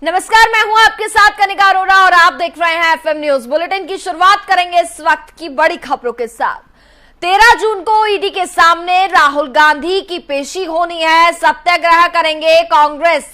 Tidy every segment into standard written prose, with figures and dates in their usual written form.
नमस्कार, मैं हूं आपके साथ कनिका अरोड़ा और आप देख रहे हैं एफएम न्यूज बुलेटिन की शुरुआत करेंगे इस वक्त की बड़ी खबरों के साथ। 13 जून को ईडी के सामने राहुल गांधी की पेशी होनी है। सत्याग्रह करेंगे कांग्रेस।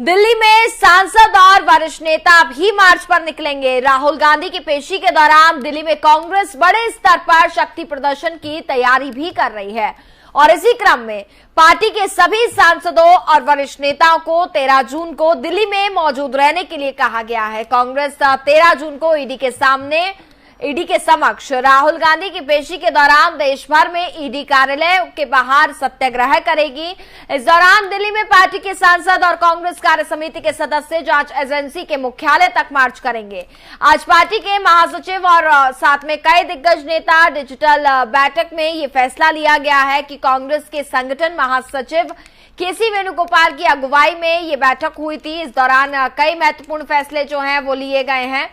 दिल्ली में सांसद और वरिष्ठ नेता भी मार्च पर निकलेंगे। राहुल गांधी की पेशी के दौरान दिल्ली में कांग्रेस बड़े स्तर पर शक्ति प्रदर्शन की तैयारी भी कर रही है और इसी क्रम में पार्टी के सभी सांसदों और वरिष्ठ नेताओं को 13 जून को दिल्ली में मौजूद रहने के लिए कहा गया है। कांग्रेस 13 जून को ईडी के समक्ष राहुल गांधी की पेशी के दौरान देश भर में ईडी कार्यालय के बाहर सत्याग्रह करेगी। इस दौरान दिल्ली में पार्टी के सांसद और कांग्रेस कार्य समिति के सदस्य जांच एजेंसी के मुख्यालय तक मार्च करेंगे। आज पार्टी के महासचिव और साथ में कई दिग्गज नेता डिजिटल बैठक में ये फैसला लिया गया है कि कांग्रेस के संगठन महासचिव केसी वेणुगोपाल की अगुवाई में ये बैठक हुई थी। इस दौरान कई महत्वपूर्ण फैसले जो हैं वो लिए गए हैं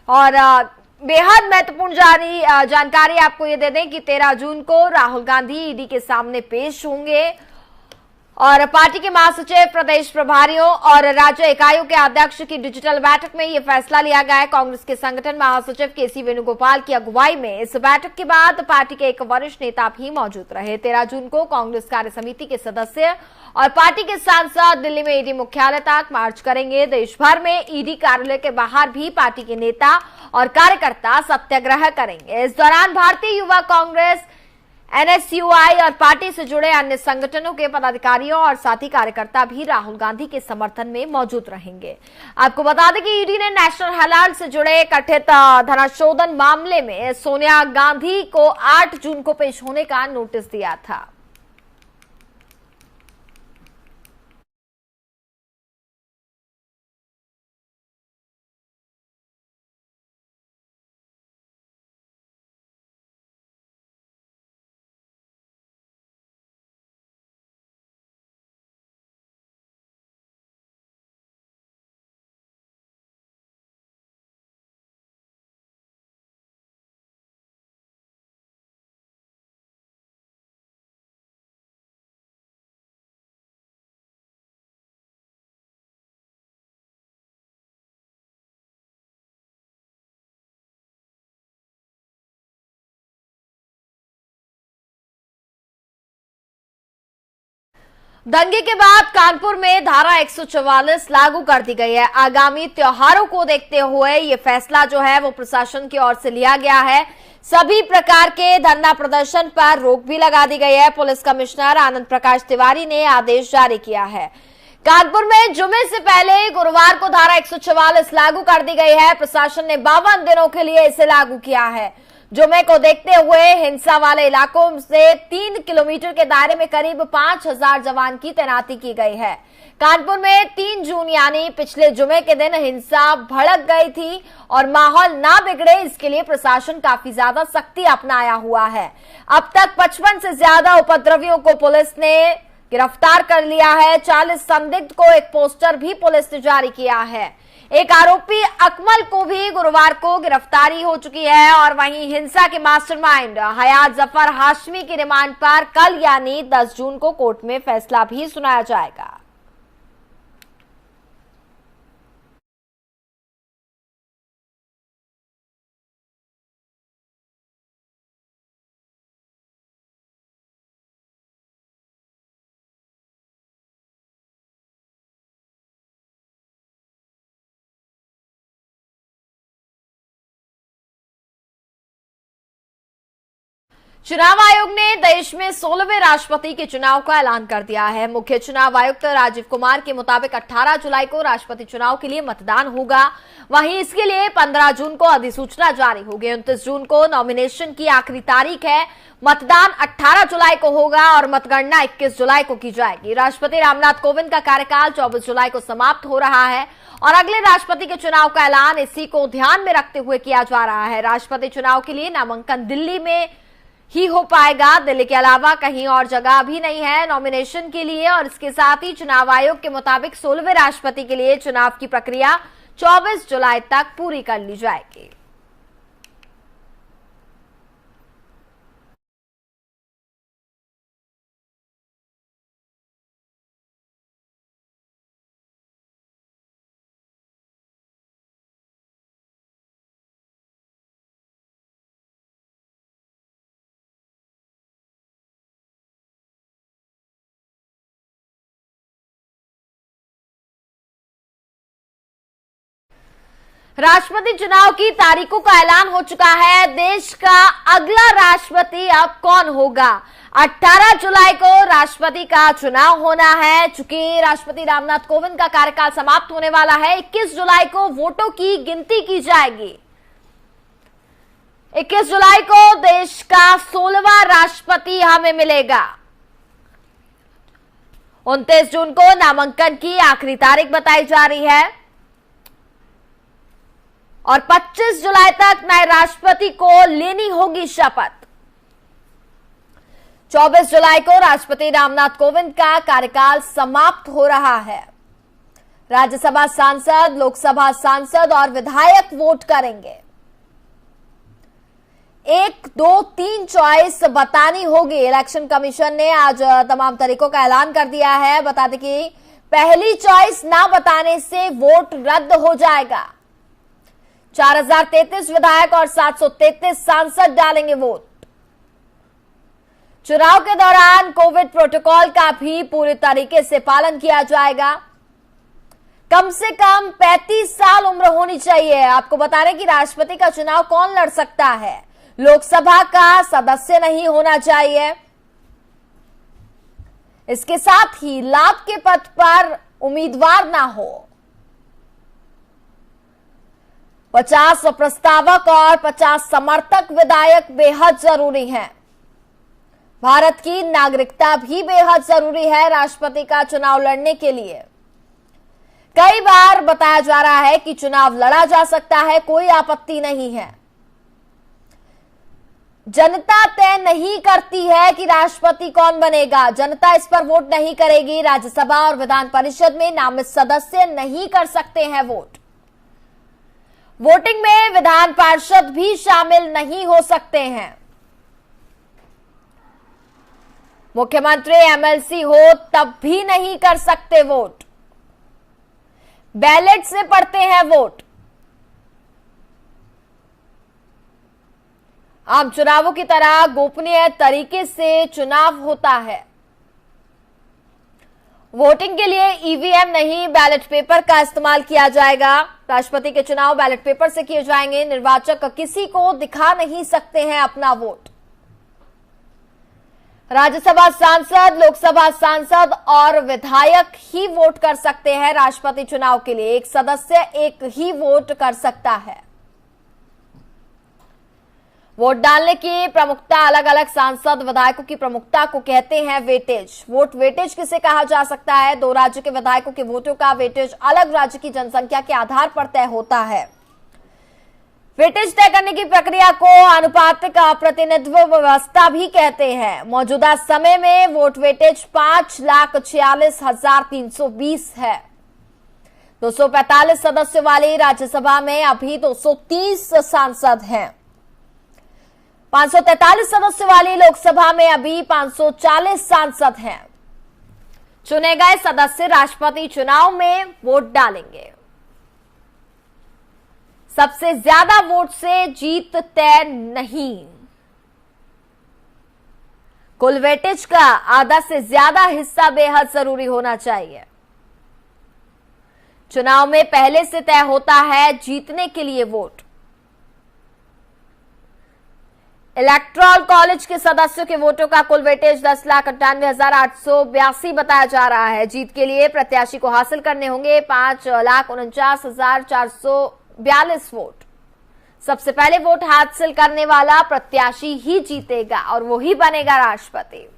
और बेहद महत्वपूर्ण जानकारी आपको ये दे दें कि 13 जून को राहुल गांधी ईडी के सामने पेश होंगे और पार्टी के महासचिव, प्रदेश प्रभारियों और राज्य इकाइयों के अध्यक्ष की डिजिटल बैठक में यह फैसला लिया गया है। कांग्रेस के संगठन महासचिव केसी वेणुगोपाल की अगुवाई में इस बैठक के बाद पार्टी के एक वरिष्ठ नेता भी मौजूद रहे। 13 जून को कांग्रेस कार्य समिति के सदस्य और पार्टी के सांसद दिल्ली में ईडी मुख्यालय तक मार्च करेंगे। देश भर में ईडी कार्यालय के बाहर भी पार्टी के नेता और कार्यकर्ता सत्याग्रह करेंगे। इस दौरान भारतीय युवा कांग्रेस, एनएसयूआई और पार्टी से जुड़े अन्य संगठनों के पदाधिकारियों और साथी कार्यकर्ता भी राहुल गांधी के समर्थन में मौजूद रहेंगे। आपको बता दें कि ईडी ने नेशनल हेराल्ड से जुड़े कथित धनशोधन मामले में सोनिया गांधी को 8 जून को पेश होने का नोटिस दिया था। दंगे के बाद कानपुर में धारा 144 लागू कर दी गई है। आगामी त्योहारों को देखते हुए ये फैसला जो है वो प्रशासन की ओर से लिया गया है। सभी प्रकार के धरना प्रदर्शन पर रोक भी लगा दी गई है। पुलिस कमिश्नर आनंद प्रकाश तिवारी ने आदेश जारी किया है। कानपुर में जुमे से पहले गुरुवार को धारा 144 लागू कर दी गई है। प्रशासन ने 52 दिनों के लिए इसे लागू किया है। जुमे को देखते हुए हिंसा वाले इलाकों से 3 किलोमीटर के दायरे में करीब 5000 जवान की तैनाती की गई है। कानपुर में 3 जून यानी पिछले जुमे के दिन हिंसा भड़क गई थी और माहौल ना बिगड़े इसके लिए प्रशासन काफी ज्यादा सख्ती अपनाया हुआ है। अब तक 55 से ज्यादा उपद्रवियों को पुलिस ने गिरफ्तार कर लिया है। 40 संदिग्ध को एक पोस्टर भी पुलिस ने जारी किया है। एक आरोपी अकमल को भी गुरुवार को गिरफ्तारी हो चुकी है और वहीं हिंसा के मास्टरमाइंड हयात जफर हाशमी की रिमांड पर कल यानी 10 जून को कोर्ट में फैसला भी सुनाया जाएगा। चुनाव आयोग ने देश में 16वें राष्ट्रपति के चुनाव का ऐलान कर दिया है। मुख्य चुनाव आयुक्त राजीव कुमार के मुताबिक 18 जुलाई को राष्ट्रपति चुनाव के लिए मतदान होगा। वहीं इसके लिए 15 जून को अधिसूचना जारी होगी। 29 जून को नॉमिनेशन की आखिरी तारीख है। मतदान 18 जुलाई को होगा और मतगणना 21 जुलाई को की जाएगी। राष्ट्रपति रामनाथ कोविंद का कार्यकाल 24 जुलाई को समाप्त हो रहा है और अगले राष्ट्रपति के चुनाव का ऐलान इसी को ध्यान में रखते हुए किया जा रहा है। राष्ट्रपति चुनाव के लिए नामांकन दिल्ली में ही हो पाएगा। दिल्ली के अलावा कहीं और जगह भी नहीं है नॉमिनेशन के लिए और इसके साथ ही चुनाव आयोग के मुताबिक 16वें राष्ट्रपति के लिए चुनाव की प्रक्रिया 24 जुलाई तक पूरी कर ली जाएगी। राष्ट्रपति चुनाव की तारीखों का ऐलान हो चुका है। देश का अगला राष्ट्रपति अब कौन होगा? 18 जुलाई को राष्ट्रपति का चुनाव होना है। चूंकि राष्ट्रपति रामनाथ कोविंद का कार्यकाल समाप्त होने वाला है, 21 जुलाई को वोटों की गिनती की जाएगी। 21 जुलाई को देश का 16वां राष्ट्रपति हमें मिलेगा। 29 जून को नामांकन की आखिरी तारीख बताई जा रही है और 25 जुलाई तक नए राष्ट्रपति को लेनी होगी शपथ। 24 जुलाई को राष्ट्रपति रामनाथ कोविंद का कार्यकाल समाप्त हो रहा है। राज्यसभा सांसद, लोकसभा सांसद और विधायक वोट करेंगे। 1, 2, 3 चॉइस बतानी होगी। इलेक्शन कमीशन ने आज तमाम तरीकों का ऐलान कर दिया है। बता दें कि पहली चॉइस ना बताने से वोट रद्द हो जाएगा। 4033 विधायक और 733 सांसद डालेंगे वोट। चुनाव के दौरान कोविड प्रोटोकॉल का भी पूरी तरीके से पालन किया जाएगा। कम से कम 35 साल उम्र होनी चाहिए। आपको बता रहे कि राष्ट्रपति का चुनाव कौन लड़ सकता है। लोकसभा का सदस्य नहीं होना चाहिए। इसके साथ ही लाभ के पद पर उम्मीदवार ना हो। 50 प्रस्तावक और 50 समर्थक विधायक बेहद जरूरी हैं। भारत की नागरिकता भी बेहद जरूरी है राष्ट्रपति का चुनाव लड़ने के लिए। कई बार बताया जा रहा है कि चुनाव लड़ा जा सकता है, कोई आपत्ति नहीं है। जनता तय नहीं करती है कि राष्ट्रपति कौन बनेगा। जनता इस पर वोट नहीं करेगी। राज्यसभा और विधान परिषद में नामित सदस्य नहीं कर सकते हैं वोट। वोटिंग में विधान पार्षद भी शामिल नहीं हो सकते हैं। मुख्यमंत्री एमएलसी हो तब भी नहीं कर सकते वोट। बैलेट से पड़ते हैं वोट। आम चुनावों की तरह गोपनीय तरीके से चुनाव होता है। वोटिंग के लिए ईवीएम नहीं, बैलेट पेपर का इस्तेमाल किया जाएगा। राष्ट्रपति के चुनाव बैलेट पेपर से किए जाएंगे। निर्वाचक किसी को दिखा नहीं सकते हैं अपना वोट। राज्यसभा सांसद, लोकसभा सांसद और विधायक ही वोट कर सकते हैं राष्ट्रपति चुनाव के लिए। एक सदस्य एक ही वोट कर सकता है। वोट डालने की प्रमुखता अलग अलग सांसद विधायकों की प्रमुखता को कहते हैं वेटेज। वोट वेटेज किसे कहा जा सकता है? 2 राज्य के विधायकों के वोटों का वेटेज अलग राज्य की जनसंख्या के आधार पर तय होता है। वेटेज तय करने की प्रक्रिया को आनुपातिक प्रतिनिधित्व व्यवस्था भी कहते हैं। मौजूदा समय में वोट वेटेज 5,46,320 है। 245 सदस्यों वाली राज्यसभा में अभी 230 सांसद हैं। 543 सदस्यों वाली लोकसभा में अभी 540 सांसद हैं। चुने गए सदस्य राष्ट्रपति चुनाव में वोट डालेंगे। सबसे ज्यादा वोट से जीत तय नहीं। कुल वेटेज का आधा से ज्यादा हिस्सा बेहद जरूरी होना चाहिए। चुनाव में पहले से तय होता है जीतने के लिए वोट। इलेक्टोरल कॉलेज के सदस्यों के वोटों का कुल वेटेज 10,98,882 बताया जा रहा है। जीत के लिए प्रत्याशी को हासिल करने होंगे 5,49,442 वोट। सबसे पहले वोट हासिल करने वाला प्रत्याशी ही जीतेगा और वो ही बनेगा राष्ट्रपति।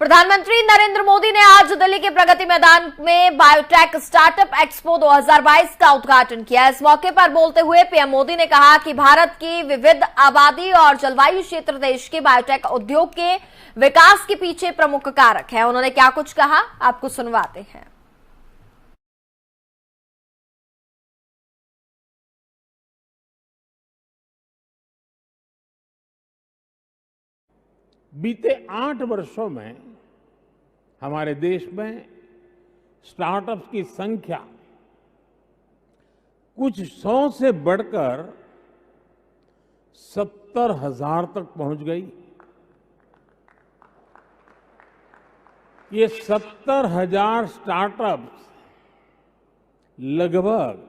प्रधानमंत्री नरेंद्र मोदी ने आज दिल्ली के प्रगति मैदान में बायोटेक स्टार्टअप एक्सपो 2022 का उद्घाटन किया। इस मौके पर बोलते हुए पीएम मोदी ने कहा कि भारत की विविध आबादी और जलवायु क्षेत्र देश के बायोटेक उद्योग के विकास के पीछे प्रमुख कारक है। उन्होंने क्या कुछ कहा, आपको सुनवाते हैं। बीते 8 वर्षों में हमारे देश में स्टार्टअप्स की संख्या कुछ 100 से बढ़कर 70,000 तक पहुंच गई। ये 70,000 स्टार्टअप्स लगभग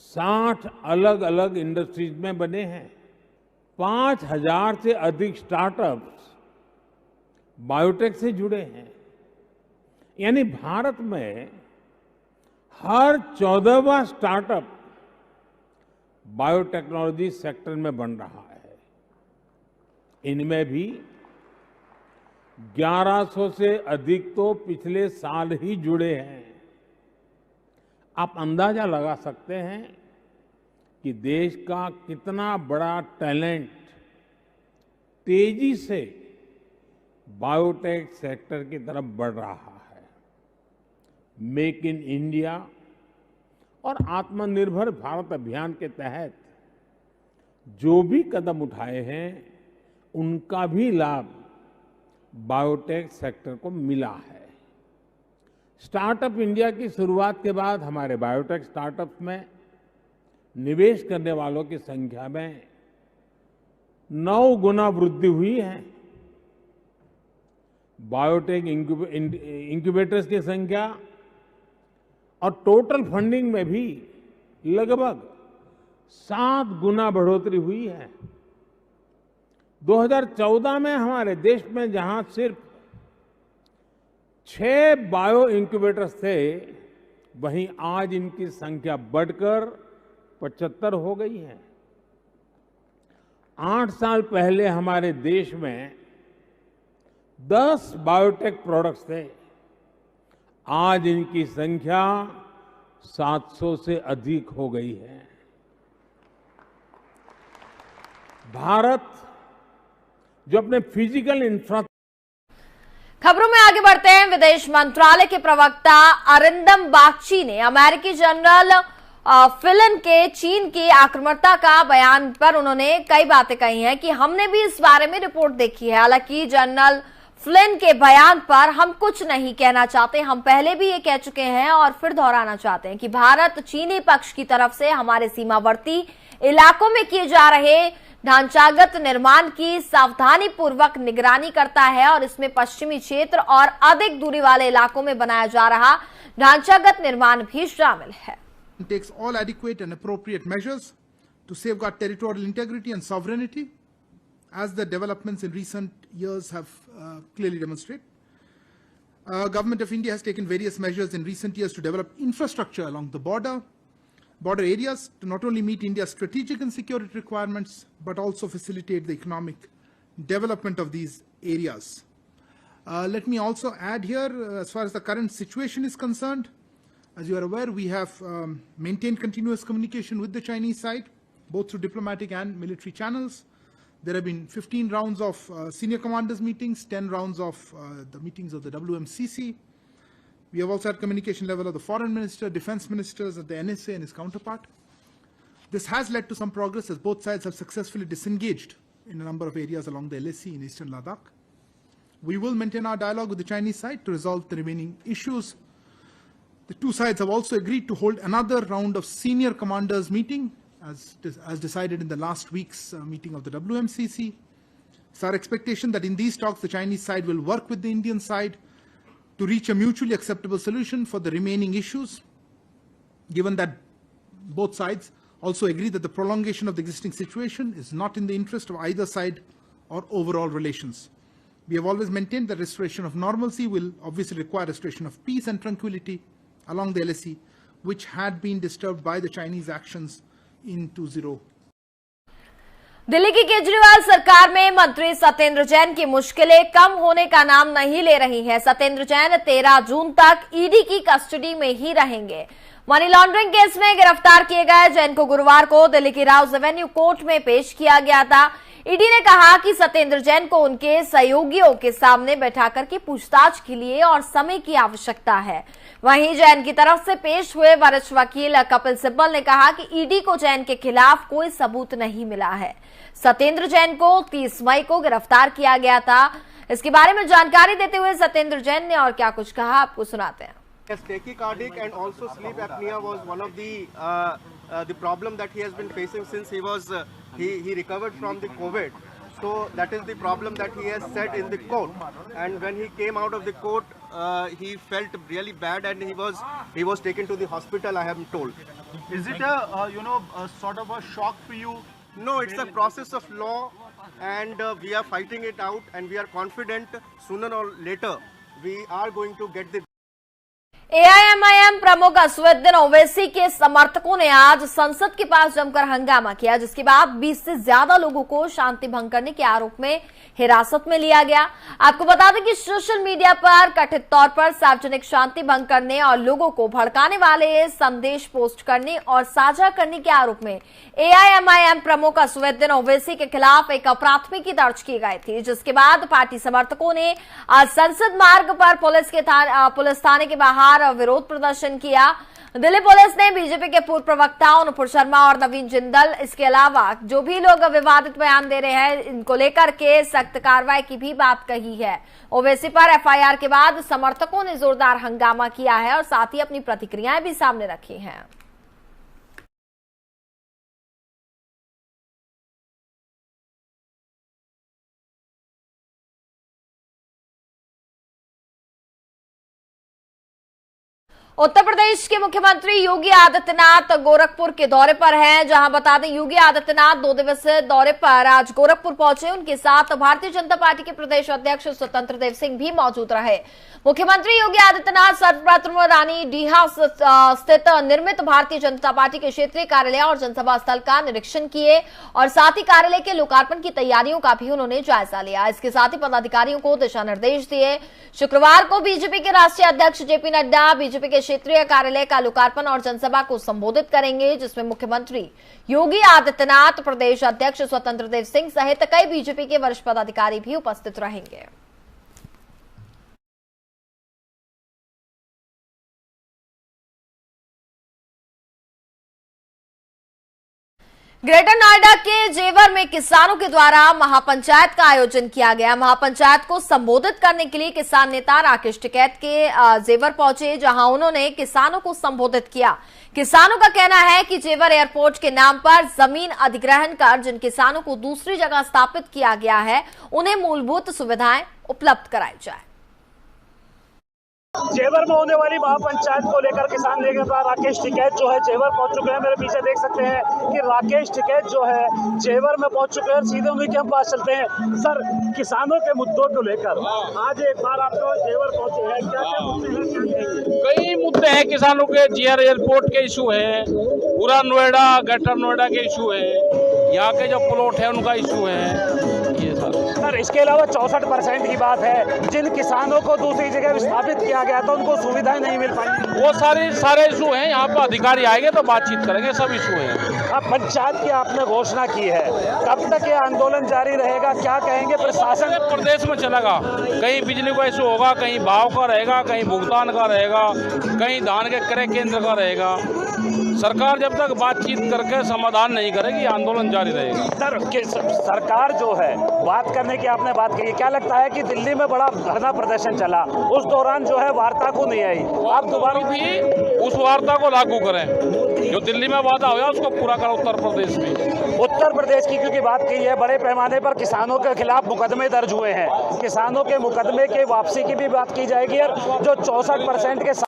60 अलग अलग इंडस्ट्रीज में बने हैं। 5,000 से अधिक स्टार्टअप्स बायोटेक से जुड़े हैं। यानी भारत में हर 14वां स्टार्टअप बायोटेक्नोलॉजी सेक्टर में बन रहा है। इनमें भी 1100 से अधिक तो पिछले साल ही जुड़े हैं। आप अंदाजा लगा सकते हैं कि देश का कितना बड़ा टैलेंट तेजी से बायोटेक सेक्टर की तरफ बढ़ रहा है। मेक इन इंडिया और आत्मनिर्भर भारत अभियान के तहत जो भी कदम उठाए हैं उनका भी लाभ बायोटेक सेक्टर को मिला है। स्टार्टअप इंडिया की शुरुआत के बाद हमारे बायोटेक स्टार्टअप्स में निवेश करने वालों की संख्या में 9 गुना वृद्धि हुई है। बायोटेक इंक्यूबेटर्स की संख्या और टोटल फंडिंग में भी लगभग 7 गुना बढ़ोतरी हुई है। 2014 में हमारे देश में जहां सिर्फ 6 बायो इंक्यूबेटर्स थे, वहीं आज इनकी संख्या बढ़कर 75 हो गई है। 8 साल पहले हमारे देश में 10 बायोटेक प्रोडक्ट्स थे। आज इनकी संख्या 700 से अधिक हो गई है। भारत जो अपने फिजिकल खबरों में आगे बढ़ते हैं। विदेश मंत्रालय के प्रवक्ता अरिंदम बागची ने अमेरिकी जनरल फिलन के चीन की आक्रामकता का बयान पर उन्होंने कई बातें कही हैं कि हमने भी इस बारे में रिपोर्ट देखी है। हालांकि जनरल फ्लिन के बयान पर हम कुछ नहीं कहना चाहते। हम पहले भी ये कह चुके हैं और फिर दोहराना चाहते हैं कि भारत चीनी पक्ष की तरफ से हमारे सीमावर्ती इलाकों में किए जा रहे ढांचागत निर्माण की सावधानी पूर्वक निगरानी करता है और इसमें पश्चिमी क्षेत्र और अधिक दूरी वाले इलाकों में बनाया जा रहा ढांचागत निर्माण भी शामिल है। Takes all adequate and appropriate measures to safeguard territorial integrity and sovereignty, as the developments in recent years have clearly demonstrated. Government of India has taken various measures in recent years to develop infrastructure along the border areas to not only meet India's strategic and security requirements, but also facilitate the economic development of these areas. Let me also add here, as far as the current situation is concerned, as you are aware, we have maintained continuous communication with the Chinese side, both through diplomatic and military channels. There have been 15 rounds of senior commanders meetings, 10 rounds of the meetings of the WMCC. We have also had communication level of the foreign minister, defense ministers, at the NSA and his counterpart. This has led to some progress as both sides have successfully disengaged in a number of areas along the LAC in eastern Ladakh. We will maintain our dialogue with the Chinese side to resolve the remaining issues. The two sides have also agreed to hold another round of senior commanders meeting as decided in the last week's meeting of the WMCC. It's our expectation that in these talks the Chinese side will work with the Indian side to reach a mutually acceptable solution for the remaining issues, given that both sides also agree that the prolongation of the existing situation is not in the interest of either side or overall relations. We have always maintained that restoration of normalcy will obviously require restoration of peace and tranquility along the LAC, which had been disturbed by the Chinese actions in 20. Delhi की केजरीवाल सरकार में मंत्री सत्येंद्र जैन की मुश्किलें कम होने का नाम नहीं ले रही हैं। सत्येंद्र जैन 13 जून तक ईडी की कस्टडी में ही रहेंगे। मनी लॉन्ड्रिंग केस में गिरफ्तार किए गए जैन को गुरुवार को दिल्ली की राउज एवेन्यू कोर्ट में पेश किया गया था। ईडी ने कहा कि सत्येंद्र जैन को उनके सहयोगियों के सामने बैठाकर के पूछताछ के लिए और समय की आवश्यकता है। वहीं जैन की तरफ से पेश हुए वरिष्ठ वकील कपिल सिब्बल ने कहा कि ईडी को जैन के खिलाफ कोई सबूत नहीं मिला है। सत्येंद्र जैन को 30 मई को गिरफ्तार किया गया था। इसके बारे में जानकारी देते हुए सत्येंद्र जैन ने और क्या कुछ कहा, आपको सुनाते हैं। Yes, tachycardic and also sleep apnea was one of the problem that he has been facing since he recovered from the COVID. So that is the problem that he has said in the court. And when he came out of the court, he felt really bad, and he was taken to the hospital, I am told. Is it a sort of a shock for you? No, it's a process of law, and we are fighting it out, and we are confident sooner or later we are going to get the AIMIM प्रमुख असदुद्दीन ओवैसी के समर्थकों ने आज संसद के पास जमकर हंगामा किया, जिसके बाद 20 से ज्यादा लोगों को शांति भंग करने के आरोप में हिरासत में लिया गया। आपको बता दें कि सोशल मीडिया पर कथित तौर पर सार्वजनिक शांति भंग करने और लोगों को भड़काने वाले संदेश पोस्ट करने और साझा करने के आरोप में एआईएमआईएम प्रमुख असदुद्दीन ओवैसी के खिलाफ एक प्राथमिकी दर्ज की गई थी, जिसके बाद पार्टी समर्थकों ने आज संसद मार्ग पर पुलिस थाने के बाहर विरोध प्रदर्शन किया। दिल्ली पुलिस ने बीजेपी के पूर्व प्रवक्ताओं नुपुर शर्मा और नवीन जिंदल, इसके अलावा जो भी लोग विवादित बयान दे रहे हैं, इनको लेकर के सख्त कार्रवाई की भी बात कही है। ओवैसी पर एफआईआर के बाद समर्थकों ने जोरदार हंगामा किया है और साथ ही अपनी प्रतिक्रियाएं भी सामने रखी हैं। उत्तर प्रदेश के मुख्यमंत्री योगी आदित्यनाथ गोरखपुर के दौरे पर हैं, जहां बता दें योगी आदित्यनाथ 2 दिवसीय दौरे पर आज गोरखपुर पहुंचे। उनके साथ भारतीय जनता पार्टी के प्रदेश अध्यक्ष स्वतंत्र देव सिंह भी मौजूद रहे। मुख्यमंत्री योगी आदित्यनाथ सर्वप्रथम रानी डीहा स्थित निर्मित भारतीय जनता पार्टी के क्षेत्रीय कार्यालय और जनसभा स्थल का निरीक्षण किए और साथ ही कार्यालय के लोकार्पण की तैयारियों का भी उन्होंने जायजा लिया। इसके साथ ही पदाधिकारियों को दिशा निर्देश दिए। शुक्रवार को बीजेपी के राष्ट्रीय अध्यक्ष जेपी नड्डा बीजेपी के क्षेत्रीय कार्यालय का लोकार्पण और जनसभा को संबोधित करेंगे, जिसमें मुख्यमंत्री योगी आदित्यनाथ, प्रदेश अध्यक्ष स्वतंत्र देव सिंह सहित कई बीजेपी के वरिष्ठ पदाधिकारी भी उपस्थित रहेंगे। ग्रेटर नोएडा के जेवर में किसानों के द्वारा महापंचायत का आयोजन किया गया। महापंचायत को संबोधित करने के लिए किसान नेता राकेश टिकैत के जेवर पहुंचे, जहां उन्होंने किसानों को संबोधित किया। किसानों का कहना है कि जेवर एयरपोर्ट के नाम पर जमीन अधिग्रहण कर जिन किसानों को दूसरी जगह स्थापित किया गया है, उन्हें मूलभूत सुविधाएं उपलब्ध कराई जाए। जेवर में होने वाली महापंचायत को लेकर किसान नेता राकेश टिकैत जो है जेवर पहुंच चुके हैं। मेरे पीछे देख सकते हैं कि राकेश टिकैत जो है जेवर में पहुंच चुके हैं। सीधे उन्हीं के हम पास चलते हैं। सर, किसानों के मुद्दों को लेकर आज एक बार आप तो जेवर पहुंचे हैं, क्या क्या मुद्दे हैं, क्या कहेंगे? कई मुद्दे हैं किसानों के। जेवर एयरपोर्ट के इशू है, पूरा नोएडा ग्रेटर नोएडा के इशू है, यहाँ के जो प्लॉट है उनका इशू है। ये सर इसके अलावा 64% की बात है, जिन किसानों को दूसरी जगह विस्थापित किया गया तो उनको सुविधाएं नहीं मिल पाई। वो सारे इशू हैं। यहाँ पर अधिकारी आएंगे तो बातचीत करेंगे, सब इशू हैं। अब पंचायत की आपने घोषणा की है, कब तक ये आंदोलन जारी रहेगा, क्या कहेंगे प्रशासन? प्रदेश में चलेगा। कहीं बिजली का इशू होगा, कहीं भाव का रहेगा, कहीं भुगतान का रहेगा, कहीं धान के क्रय केंद्र का रहेगा। सरकार जब तक बातचीत करके समाधान नहीं करेगी, आंदोलन जारी रहेगा। सरकार जो है बात करने की आपने बात की, क्या लगता है कि दिल्ली में बड़ा धरना प्रदर्शन चला, उस दौरान जो है वार्ता को नहीं आई, आप दोबारा भी उस वार्ता को लागू करें जो दिल्ली में वादा हुआ उसको पूरा करें। उत्तर प्रदेश की क्योंकि बात की है, बड़े पैमाने पर किसानों के खिलाफ मुकदमे दर्ज हुए हैं। किसानों के मुकदमे के वापसी की भी बात की जाएगी और जो 64% के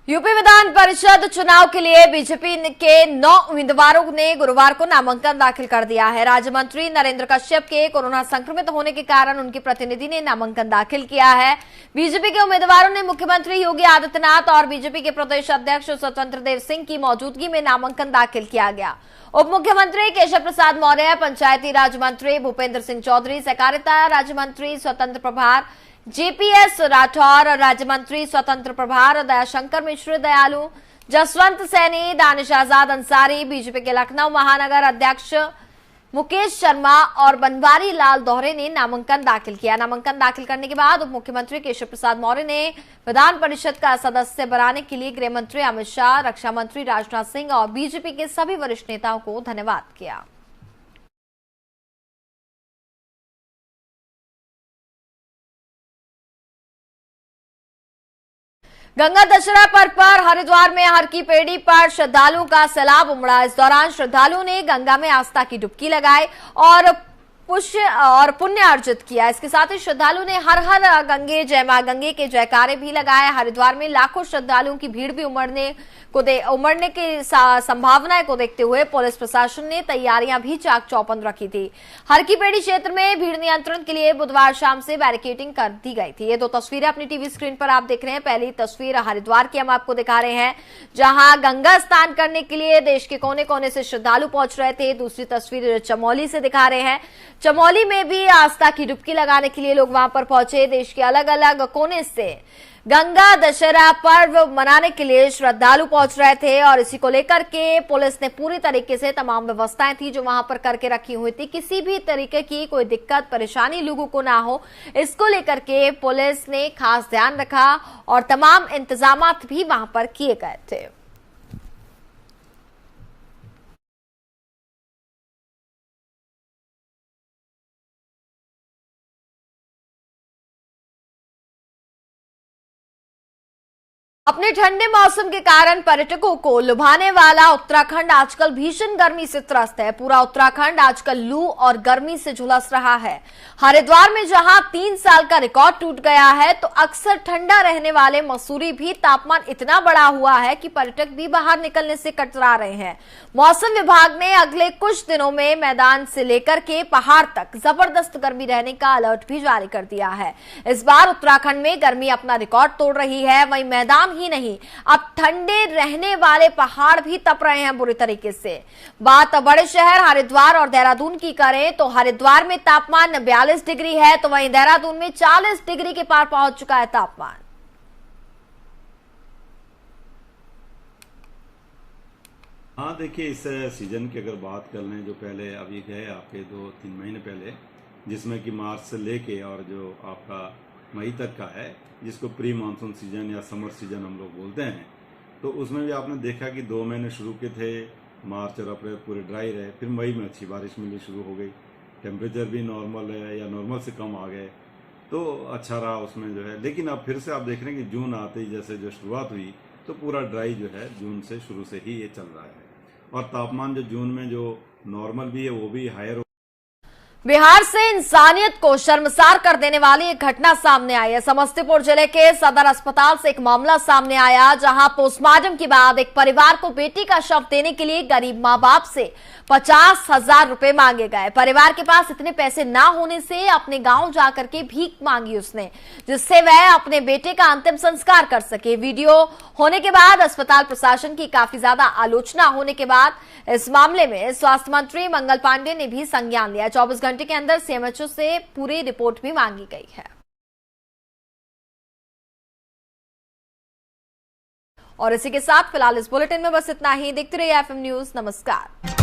यूपी विधान परिषद चुनाव के लिए बीजेपी के 9 उम्मीदवारों ने गुरुवार को नामांकन दाखिल कर दिया है। राज्य मंत्री नरेंद्र कश्यप के कोरोना संक्रमित होने के कारण उनके प्रतिनिधि ने नामांकन दाखिल किया है। बीजेपी के उम्मीदवारों ने मुख्यमंत्री योगी आदित्यनाथ और बीजेपी के प्रदेश अध्यक्ष स्वतंत्र देव सिंह की मौजूदगी में नामांकन दाखिल किया गया। उप मुख्यमंत्री केशव प्रसाद मौर्य, पंचायती राज मंत्री भूपेंद्र सिंह चौधरी, सहकारिता राज्य मंत्री स्वतंत्र प्रभार जेपीएस राठौर, राज्य मंत्री स्वतंत्र प्रभार दयाशंकर मिश्र दयालु, जसवंत सैनी, दानिश आजाद अंसारी, बीजेपी के लखनऊ महानगर अध्यक्ष मुकेश शर्मा और बनवारी लाल दोहरे ने नामांकन दाखिल किया। नामांकन दाखिल करने के बाद उप मुख्यमंत्री केशव प्रसाद मौर्य ने विधान परिषद का सदस्य बनाने के लिए गृह मंत्री अमित शाह, रक्षा मंत्री राजनाथ सिंह और बीजेपी के सभी वरिष्ठ नेताओं को धन्यवाद किया। गंगा दशहरा पर्व पर हरिद्वार में हर की पेड़ी पर श्रद्धालुओं का सैलाब उमड़ा। इस दौरान श्रद्धालुओं ने गंगा में आस्था की डुबकी लगाई और पुण्य अर्जित किया। इसके साथ ही श्रद्धालुओं ने हर हर गंगे, जय मां गंगे के जयकारे भी लगाए। हरिद्वार में लाखों श्रद्धालुओं की भीड़ भी उमड़ने की संभावनाएं को देखते हुए पुलिस प्रशासन ने तैयारियां भी चाक चौबंद रखी थी। हर की पेड़ी क्षेत्र में भीड़ नियंत्रण के लिए बुधवार शाम से बैरिकेडिंग कर दी गई थी। ये दो तस्वीरें अपनी टीवी स्क्रीन पर आप देख रहे हैं। पहली तस्वीर हरिद्वार की हम आपको दिखा रहे हैं, जहां गंगा स्नान करने के लिए देश के कोने कोने से श्रद्धालु पहुंच रहे थे। दूसरी तस्वीर चमोली से दिखा रहे हैं। चमोली में भी आस्था की डुबकी लगाने के लिए लोग वहां पर पहुंचे। देश के अलग अलग कोने से गंगा दशहरा पर्व मनाने के लिए श्रद्धालु पहुंच रहे थे और इसी को लेकर के पुलिस ने पूरी तरीके से तमाम व्यवस्थाएं थी जो वहां पर करके रखी हुई थी। किसी भी तरीके की कोई दिक्कत परेशानी लोगों को ना हो, इसको लेकर के पुलिस ने खास ध्यान रखा और तमाम इंतजाम भी वहां पर किए गए थे। अपने ठंडे मौसम के कारण पर्यटकों को लुभाने वाला उत्तराखंड आजकल भीषण गर्मी से त्रस्त है। पूरा उत्तराखंड आजकल लू और गर्मी से झुलस रहा है। हरिद्वार में जहां 3 साल का रिकॉर्ड टूट गया है, तो अक्सर ठंडा रहने वाले मसूरी भी तापमान इतना बढ़ा हुआ है कि पर्यटक भी बाहर निकलने से कतरा रहे हैं। मौसम विभाग ने अगले कुछ दिनों में मैदान से लेकर के पहाड़ तक जबरदस्त गर्मी रहने का अलर्ट भी जारी कर दिया है। इस बार उत्तराखंड में गर्मी अपना रिकॉर्ड तोड़ रही है। वहीं मैदान ही नहीं, अब ठंडे रहने वाले पहाड़ भी तप रहे हैं बुरी तरीके से। बात बड़े शहर हरिद्वार और देहरादून की करें तो हरिद्वार में तापमान 42 डिग्री है, तो वहीं देहरादून में 40 डिग्री के पार पहुंच चुका है तापमान। हाँ देखिए, इस सीजन की अगर बात कर लें, जो पहले अभी गए आपके 2-3 महीने पहले, जिसमें कि मार्च से लेके और जो आपका मई तक का है, जिसको प्री मानसून सीजन या समर सीजन हम लोग बोलते हैं, तो उसमें भी आपने देखा कि 2 महीने शुरू के थे, मार्च और अप्रैल पूरे ड्राई रहे, फिर मई में अच्छी बारिश मिलनी शुरू हो गई, टेम्परेचर भी नॉर्मल है या नॉर्मल से कम आ गए, तो अच्छा रहा उसमें जो है। लेकिन अब फिर से आप देख रहे हैं कि जून आते ही जैसे जो शुरुआत हुई, तो पूरा ड्राई जो है जून से शुरू से ही ये चल रहा है और तापमान जो जून में जो नॉर्मल भी है वो भी हायर। बिहार से इंसानियत को शर्मसार कर देने वाली एक घटना सामने आई है। समस्तीपुर जिले के सदर अस्पताल से एक मामला सामने आया, जहां पोस्टमार्टम के बाद एक परिवार को बेटी का शव देने के लिए गरीब मां बाप से 50,000 रुपए मांगे गए। परिवार के पास इतने पैसे ना होने से अपने गांव जाकर के भीख मांगी उसने, जिससे वह अपने बेटे का अंतिम संस्कार कर सके। वीडियो होने के बाद अस्पताल प्रशासन की काफी ज्यादा आलोचना होने के बाद इस मामले में स्वास्थ्य मंत्री मंगल पांडे ने भी संज्ञान लिया। 24 घंटे के अंदर सीएमएचओ से पूरी रिपोर्ट भी मांगी गई है। और इसी के साथ फिलहाल इस बुलेटिन में बस इतना ही। देखते रहिए एफएम न्यूज। नमस्कार।